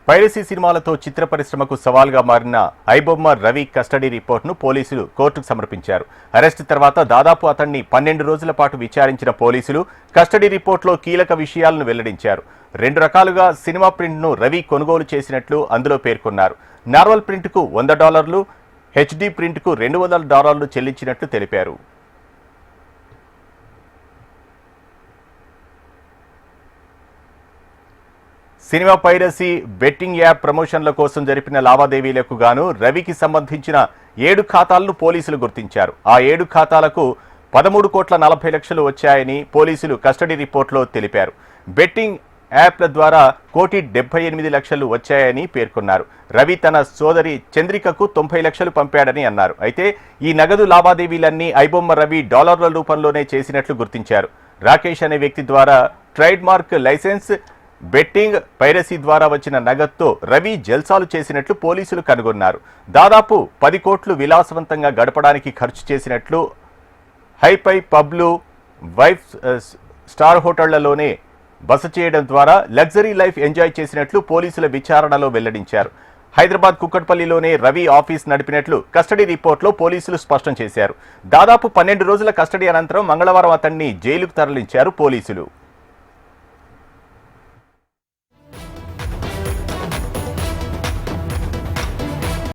Piracy సినిమాలతో చిత్ర పరిశ్రమకు సవాల్గా మారిన ఐబొమ్మ రవి కస్టడీ రిపోర్టును పోలీసులు కోర్టుకు సమర్పించారు. అరెస్టు తర్వాత దాదాపు అతన్ని 12 రోజుల పాటు విచారించిన పోలీసులు కస్టడీ రిపోర్టులో కీలక విషయాలను వెల్లడించారు. 2 రకాలుగా సినిమా ప్రింట్ను రవి కొనుగోలు చేసినట్లు అందులో పేర్కొన్నారు. నార్మల్ ప్రింట్కు $100, హెచ్డీ ప్రింట్కు $200 చెల్లించినట్లు తెలిపారు. సినిమా పైరసీ బెట్టింగ్ యాప్ ప్రమోషన్ల కోసం జరిపిన లావాదేవీలకు గాను రవికి సంబంధించిన 7 ఖాతాలను పోలీసులు గుర్తించారు. ఆ 7 ఖాతాలకు 13,40,00,000 వచ్చాయని పోలీసులు కస్టడీ రిపోర్టులో తెలిపారు. బెట్టింగ్ యాప్ల ద్వారా 1,78,00,000 వచ్చాయని పేర్కొన్నారు. రవి తన సోదరి చంద్రికకు 90 లక్షలు పంపాడని అన్నారు. అయితే ఈ నగదు లావాదేవీలన్నీ ఐబొమ్మ రవి డాలర్ల రూపంలోనే చేసినట్లు గుర్తించారు. రాకేష్ అనే వ్యక్తి ద్వారా trademark licence, betting, piracy ద్వారా వచ్చిన నగదుతో రవి జల్సాలు చేసినట్లు పోలీసులు కనుగొన్నారు. దాదాపు 10 కోట్లు విలాసవంతంగా గడపడానికి ఖర్చు చేసినట్లు, హైపై పబ్లు, వైఫ్ స్టార్ హోటళ్లలోనే బస చేయడం ద్వారా లగ్జరీ లైఫ్ ఎంజాయ్ చేసినట్లు పోలీసుల విచారణలో వెల్లడించారు. హైదరాబాద్ కుక్కట్పల్లిలోనే రవి ఆఫీస్ నడిపినట్లు కస్టడీ రిపోర్టులో పోలీసులు స్పష్టం చేశారు. దాదాపు 12 రోజుల కస్టడీ అనంతరం మంగళవారం అతన్ని జైలుకు తరలించారు పోలీసులు.